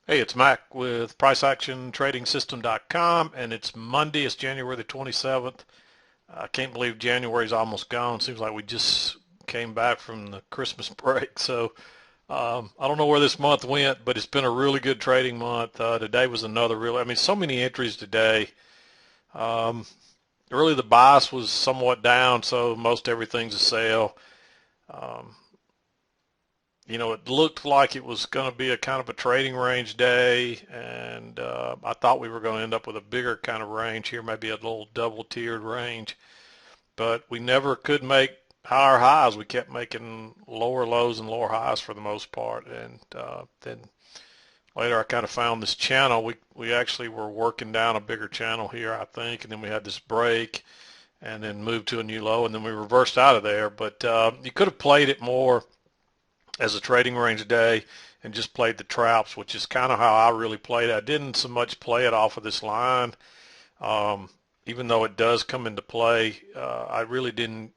Hey, it's Mack with PriceActionTradingSystem.com, and it's Monday. It's January the 27th. I can't believe January's almost gone. Seems like we just came back from the Christmas break. So I don't know where this month went, but it's been a really good trading month. Today was another I mean, so many entries today. Um, Really, the bias was somewhat down, so most everything's a sell. Um, it looked like it was going to be a kind of a trading range day, and I thought we were going to end up with a bigger kind of range here, maybe a little double-tiered range, but we never could make higher highs. We kept making lower lows and lower highs for the most part, and then later I kind of found this channel. We actually were working down a bigger channel here, I think, and then we had this break, and then moved to a new low, and then we reversed out of there. But you could have played it more as a trading range day and just played the traps, which is kind of how I really played it. I didn't so much play it off of this line, um, even though it does come into play. I really didn't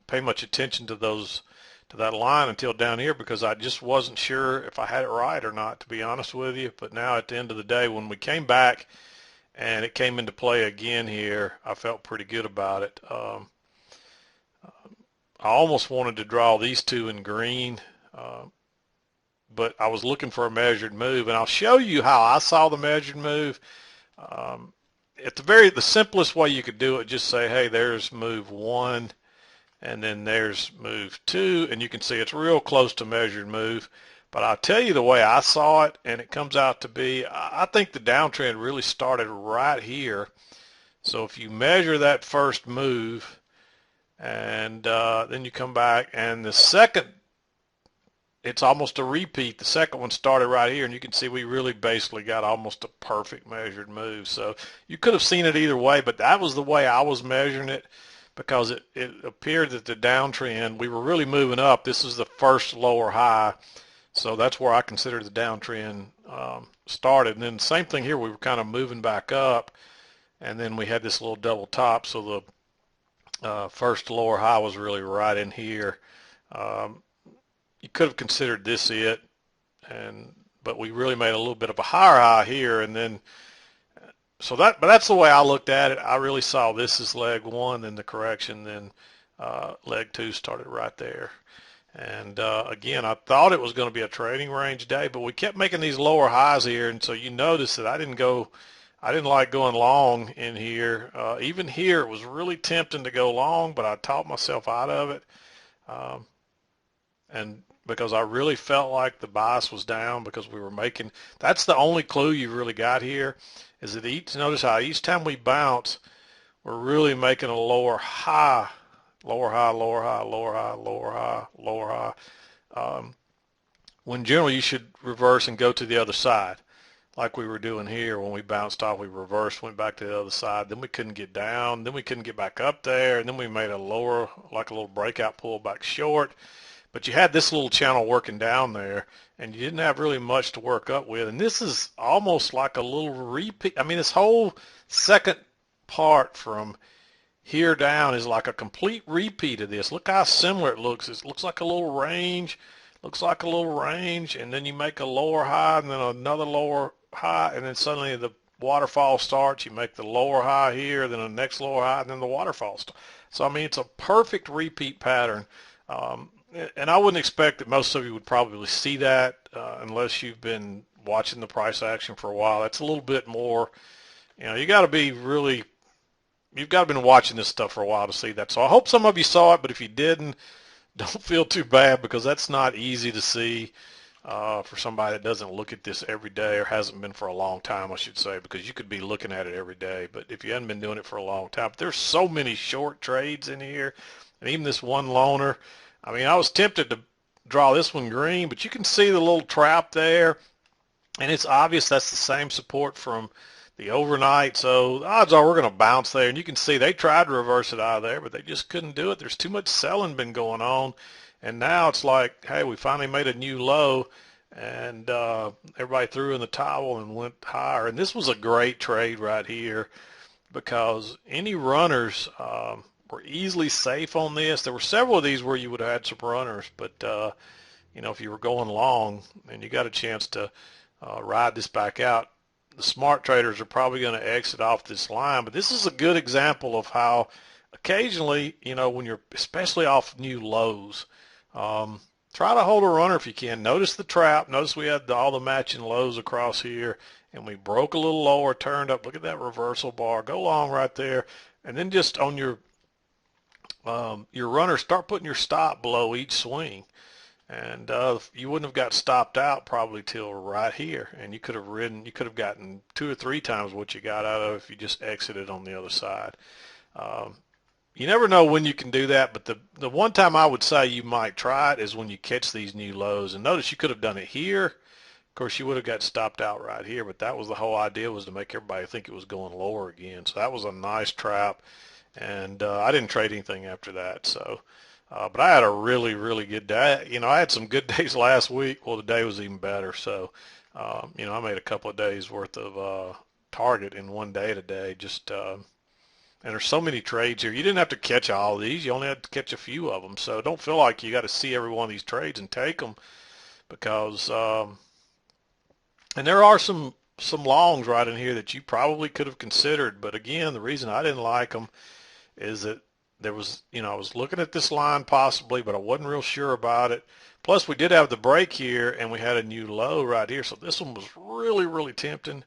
pay much attention to that line until down here because I just wasn't sure if I had it right or not, to be honest with you. But now at the end of the day, when we came back and it came into play again here, I felt pretty good about it. I almost wanted to draw these two in green. Uh, but I was looking for a measured move, and I'll show you how I saw the measured move. Um, at the simplest way you could do it, just say, hey, there's move one, and then there's move two, and you can see it's real close to measured move. But I'll tell you the way I saw it, and it comes out to be, I think the downtrend really started right here. So if you measure that first move, and then you come back, and the second, it's almost a repeat. The second one started right here, and you can see we really basically got almost a perfect measured move. So you could have seen it either way, but that was the way I was measuring it because it appeared that the downtrend, we were really moving up. This is the first lower high, so that's where I consider the downtrend started. And then the same thing here, we were kind of moving back up, and then we had this little double top, so the first lower high was really right in here. Um, you could have considered this it, but we really made a little bit of a higher high here, and then but that's the way I looked at it. I really saw this as leg one, then the correction, then leg two started right there. And again, I thought it was going to be a trading range day, but we kept making these lower highs here, and so you notice that I didn't like going long in here. Even here, it was really tempting to go long, but I talked myself out of it. Um, and because I really felt like the bias was down because we were making, that's the only clue you really got here, is that notice how each time we bounce, we're really making a lower high, lower high, lower high, lower high, lower high, lower high. When generally you should reverse and go to the other side, like we were doing here. When we bounced off, we reversed, went back to the other side, then we couldn't get down, then we couldn't get back up there, and then we made a lower, like a little breakout pull back short. But you had this little channel working down there, and you didn't have really much to work up with. And this is almost like a little repeat. I mean, this whole second part from here down is like a complete repeat of this. Look how similar it looks. It looks like a little range, and then you make a lower high, and then another lower high, and then suddenly the waterfall starts. You make the lower high here, then the next lower high, and then the waterfall starts. So, I mean, it's a perfect repeat pattern. Um, and I wouldn't expect that most of you would probably see that unless you've been watching the price action for a while. That's a little bit more, you got to be really, you've got to been watching this stuff for a while to see that. So I hope some of you saw it, but if you didn't, don't feel too bad because that's not easy to see for somebody that doesn't look at this every day or hasn't been for a long time, I should say, because you could be looking at it every day. But if you hadn't been doing it for a long time, there's so many short trades in here, and even this one loaner. I mean, I was tempted to draw this one green, but you can see the little trap there, and it's obvious that's the same support from the overnight. So the odds are we're going to bounce there, and you can see they tried to reverse it out of there, but they just couldn't do it. There's too much selling been going on, and now it's like, hey, we finally made a new low, and everybody threw in the towel and went higher. And this was a great trade right here because any runners were easily safe on this. There were several of these where you would have had some runners, but if you were going long and you got a chance to ride this back out. The smart traders are probably going to exit off this line, but this is a good example of how occasionally, when you're especially off new lows, um, try to hold a runner if you can. Notice the trap. Notice we had all the matching lows across here, and we broke a little lower, turned up. Look at that reversal bar. Go long right there, and then just on your runner, start putting your stop below each swing. And you wouldn't have got stopped out probably till right here, and you could have gotten 2 or 3 times what you got out of if you just exited on the other side. Um, you never know when you can do that, but the one time I would say you might try it is when you catch these new lows. And notice you could have done it here. Of course, you would have got stopped out right here, but that was the whole idea, was to make everybody think it was going lower again. So that was a nice trap, and I didn't trade anything after that. So. But I had a really, really good day. I had some good days last week. Well, today was even better. So, I made a couple of days worth of target in one day today. And there's so many trades here. You didn't have to catch all of these. You only had to catch a few of them. So don't feel like you got to see every one of these trades and take them, because, and there are some longs right in here that you probably could have considered. But again, the reason I didn't like them is that there was, I was looking at this line possibly, but I wasn't real sure about it. Plus, we did have the break here, and we had a new low right here. So this one was really, really tempting.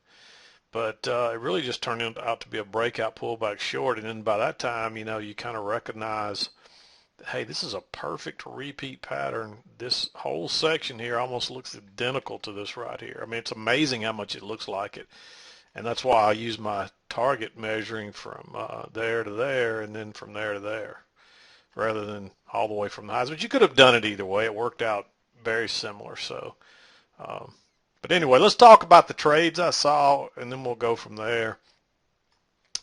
But it really just turned out to be a breakout pullback short. And then by that time, you kind of recognize that, hey, this is a perfect repeat pattern. This whole section here almost looks identical to this right here. I mean, it's amazing how much it looks like it. And that's why I use my target measuring from there to there, and then from there to there, rather than all the way from the highs. But you could have done it either way. It worked out very similar. So, but anyway, let's talk about the trades I saw, and then we'll go from there.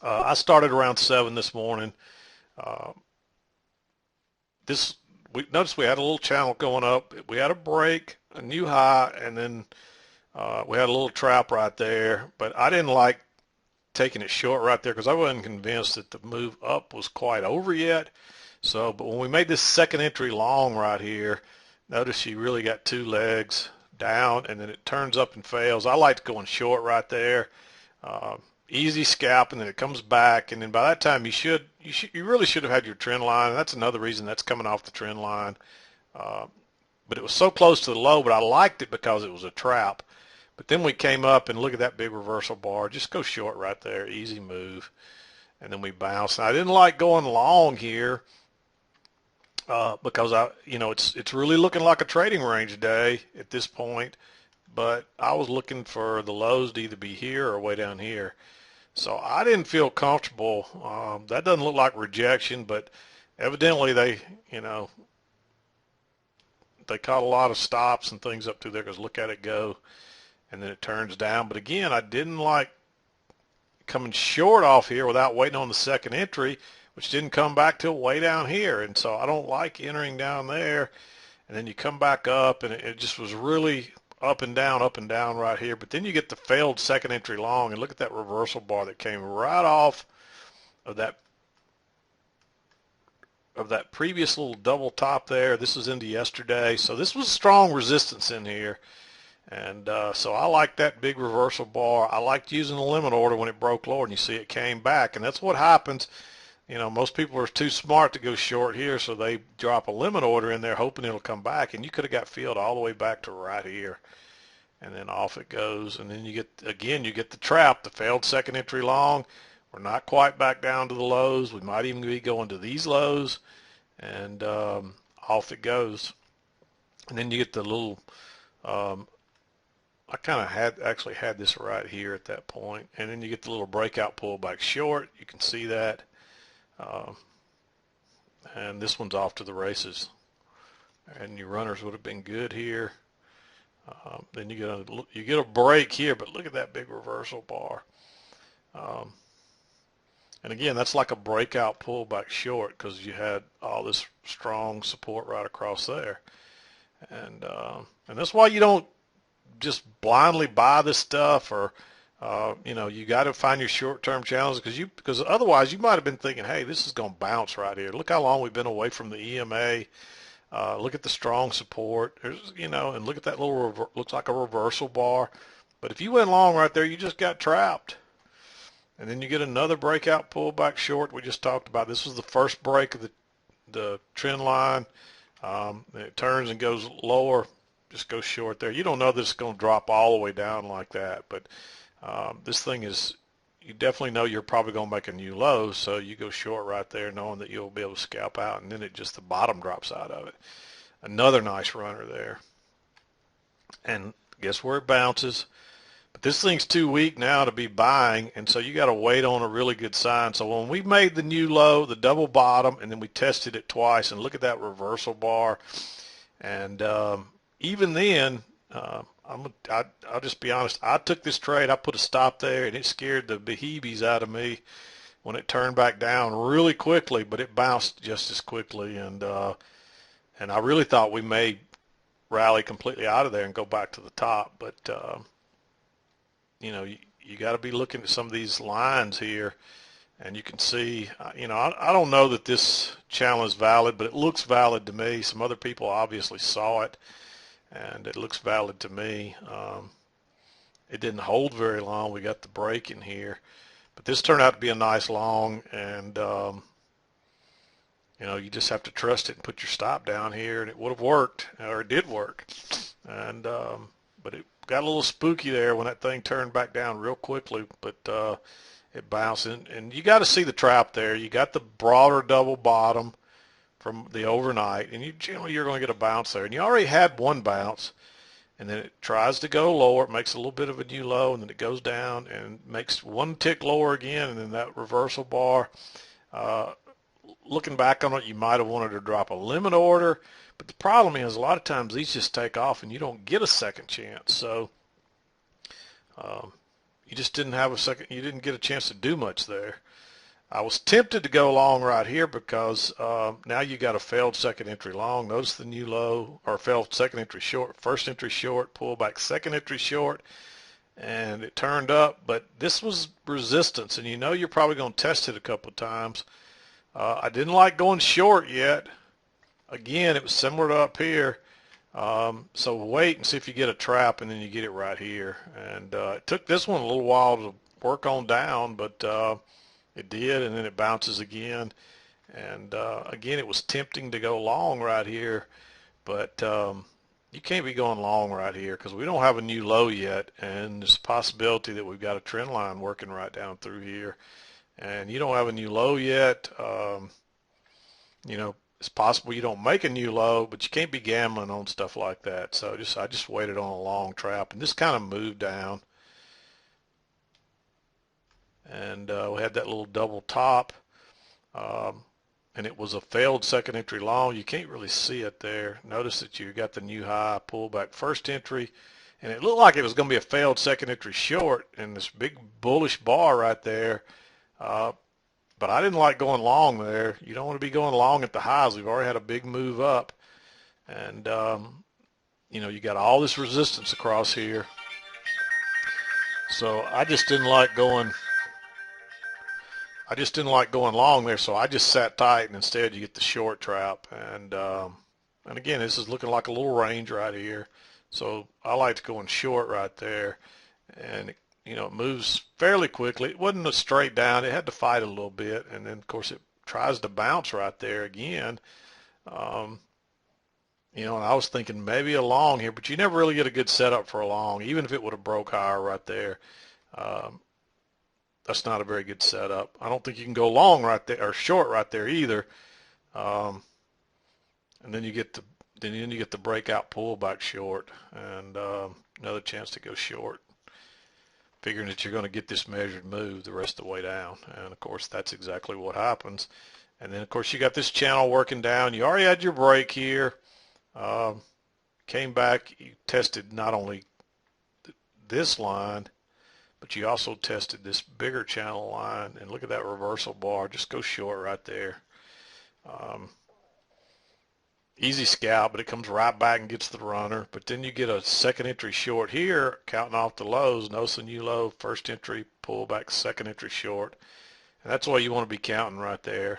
I started around 7 this morning. Uh, we noticed we had a little channel going up. We had a break, a new high, and then we had a little trap right there, but I didn't like taking it short right there because I wasn't convinced that the move up was quite over yet. So, but when we made this second entry long right here, notice you really got 2 legs down, and then it turns up and fails. I liked going short right there. Easy scalp, and then it comes back, and then by that time you really should have had your trend line. That's another reason that's coming off the trend line. But it was so close to the low, but I liked it because it was a trap. But then we came up, and look at that big reversal bar. Just go short right there, easy move. And then we bounced. I didn't like going long here because it's really looking like a trading range day at this point. But I was looking for the lows to either be here or way down here. So I didn't feel comfortable. That doesn't look like rejection, but evidently they caught a lot of stops and things up through there, because look at it go. And then it turns down. But again, I didn't like coming short off here without waiting on the second entry, which didn't come back till way down here. And so I don't like entering down there. And then you come back up, and it just was really up and down right here. But then you get the failed second entry long, and look at that reversal bar that came right off of that previous little double top there. This was into yesterday. So this was strong resistance in here. And so I like that big reversal bar. I liked using the limit order when it broke lower, and you see it came back. And that's what happens. Most people are too smart to go short here, so they drop a limit order in there hoping it'll come back. And you could have got filled all the way back to right here. And then off it goes. And then you get the trap, the failed second entry long. We're not quite back down to the lows. We might even be going to these lows. And off it goes. And then you get the little... I kind of actually had this right here at that point, and then you get the little breakout pullback short. You can see that, and this one's off to the races. And your runners would have been good here. Then you get a break here, but look at that big reversal bar. And again, that's like a breakout pullback short because you had all this strong support right across there, and that's why you don't just blindly buy this stuff, or you got to find your short-term challenges, because otherwise you might have been thinking, hey, this is going to bounce right here. Look how long we've been away from the EMA. Look at the strong support. And look at that little looks like a reversal bar. But if you went long right there, you just got trapped. And then you get another breakout pullback short we just talked about. This was the first break of the trend line. It turns and goes lower, just goes short there. You don't know that it's going to drop all the way down like that, but this thing is, you definitely know you're probably going to make a new low, so you go short right there knowing that you'll be able to scalp out, and then it just, the bottom drops out of it. Another nice runner there. And guess where it bounces? But this thing's too weak now to be buying, and so you got to wait on a really good sign. So when we made the new low, the double bottom, and then we tested it twice, and look at that reversal bar. And even then, I'll just be honest, I took this trade, I put a stop there, and it scared the beheebies out of me when it turned back down really quickly, but it bounced just as quickly, and I really thought we may rally completely out of there and go back to the top, but you know, you got to be looking at some of these lines here, and you can see, you know, I don't know that this channel is valid, but it looks valid to me. Some other people obviously saw it, and it looks valid to me. It didn't hold very long. We got the break in here, but this turned out to be a nice long, and you know, you just have to trust it and put your stop down here, and it would have worked, or it did work, and but it got a little spooky there when that thing turned back down real quickly, but it bounced in, and you got to see the trap there. You got the broader double bottom from the overnight, and generally you're going to get a bounce there, and you already had one bounce, and then it tries to go lower. It makes a little bit of a new low, and then it goes down and makes one tick lower again, and then that reversal bar. Looking back on it, you might have wanted to drop a limit order, but the problem is a lot of times these just take off and you don't get a second chance. So you just didn't have a second, you didn't get a chance to do much there. I was tempted to go long right here because now you got a failed second entry long. Notice the new low, or failed second entry short, first entry short, pull back second entry short, and it turned up, but this was resistance, and you know you're probably going to test it a couple of times. I didn't like going short yet. Again, it was similar to up here. So wait and see if you get a trap, and then you get it right here. And it took this one a little while to work on down, but it did, and then it bounces again. And again, it was tempting to go long right here, but you can't be going long right here because we don't have a new low yet, and there's a possibility that we've got a trend line working right down through here. And you don't have a new low yet. You know, it's possible you don't make a new low, but you can't be gambling on stuff like that. So I just waited on a long trap, and this kind of moved down. And we had that little double top, and it was a failed second entry long. You can't really see it there. Notice that you got the new high pullback first entry, and it looked like it was going to be a failed second entry short, and this big bullish bar right there. But I didn't like going long there. You don't want to be going long at the highs. We've already had a big move up, and you know, you got all this resistance across here. So I just didn't like going long there, so I just sat tight, and instead you get the short trap. And again, this is looking like a little range right here, so I liked going short right there. And you know, it moves fairly quickly. It wasn't a straight down. It had to fight a little bit, and then of course it tries to bounce right there again. You know, and I was thinking maybe a long here, but you never really get a good setup for a long, even if it would have broke higher right there. That's not a very good setup. I don't think you can go long right there or short right there either. And then you get the breakout pullback short, and another chance to go short, figuring that you're going to get this measured move the rest of the way down. And of course that's exactly what happens. And then of course you got this channel working down. You already had your break here. Came back, you tested not only this line, but you also tested this bigger channel line, and look at that reversal bar. Just go short right there. Easy scalp, but it comes right back and gets the runner. But then you get a second entry short here, counting off the lows. Notice the new low, first entry, pull back, second entry short, and that's why you want to be counting right there.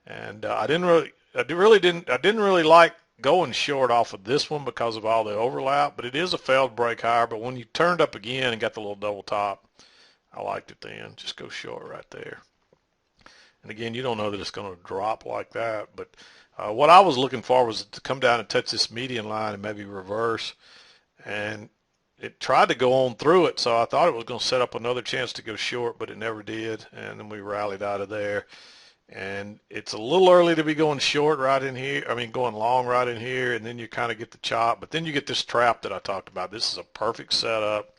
And I didn't really like going short off of this one because of all the overlap, but it is a failed break higher. But when you turned up again and got the little double top, I liked it then. Just go short right there. And again, you don't know that it's going to drop like that, but what I was looking for was to come down and touch this median line and maybe reverse. And it tried to go on through it, so I thought it was going to set up another chance to go short, but it never did. And then we rallied out of there. And it's a little early to be going short right in here. I mean, going long right in here, and then you kind of get the chop. But then you get this trap that I talked about. This is a perfect setup.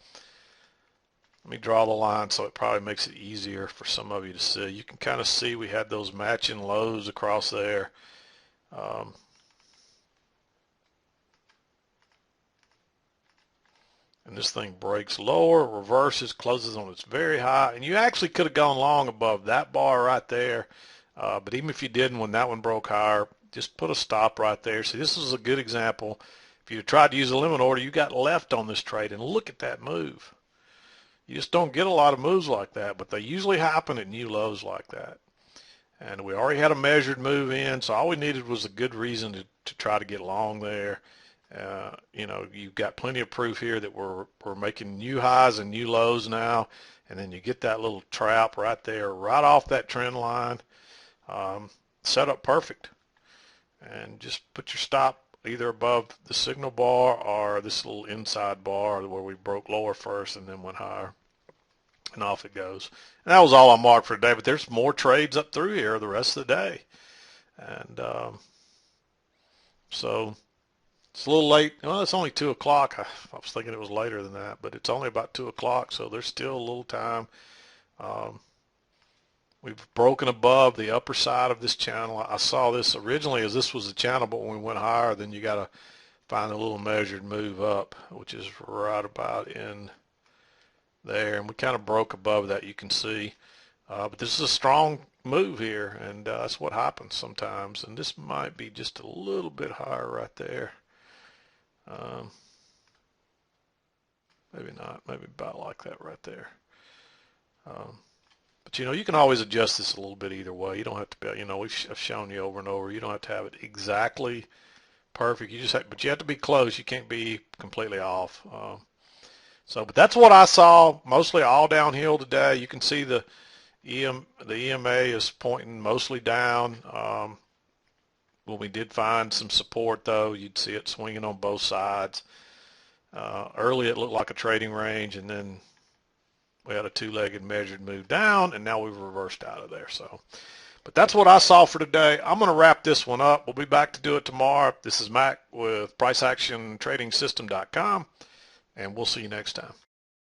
Let me draw the line so it probably makes it easier for some of you to see. You can kind of see we had those matching lows across there. And this thing breaks lower, reverses, closes on its very high. And you actually could have gone long above that bar right there. But even if you didn't, when that one broke higher, just put a stop right there. See, this is a good example. If you tried to use a limit order, you got left on this trade. And look at that move. You just don't get a lot of moves like that, but they usually happen at new lows like that. And we already had a measured move in, so all we needed was a good reason to try to get long there. You know, you've got plenty of proof here that we're making new highs and new lows now, and then you get that little trap right there, right off that trend line, set up perfect. And just put your stop either above the signal bar or this little inside bar where we broke lower first and then went higher. And off it goes. And that was all I marked for today, but there's more trades up through here the rest of the day. And so it's a little late. Well, it's only 2 o'clock. I was thinking it was later than that, but it's only about 2 o'clock, so there's still a little time. We've broken above the upper side of this channel. I saw this originally as this was the channel, but when we went higher, then you got to find a little measured move up, which is right about in there. And we kind of broke above that, you can see. But this is a strong move here, and that's what happens sometimes. And this might be just a little bit higher right there. Maybe not. Maybe about like that right there. But, you know, you can always adjust this a little bit either way. You don't have to be, you know, I've shown you over and over. You don't have to have it exactly perfect. You just have, but you have to be close. You can't be completely off. But that's what I saw, mostly all downhill today. You can see the EMA is pointing mostly down. When we did find some support, though, you'd see it swinging on both sides. Early it looked like a trading range, and then we had a two-legged measured move down, and now we've reversed out of there. So, but that's what I saw for today. I'm going to wrap this one up. We'll be back to do it tomorrow. This is Mack with PriceActionTradingSystem.com, and we'll see you next time.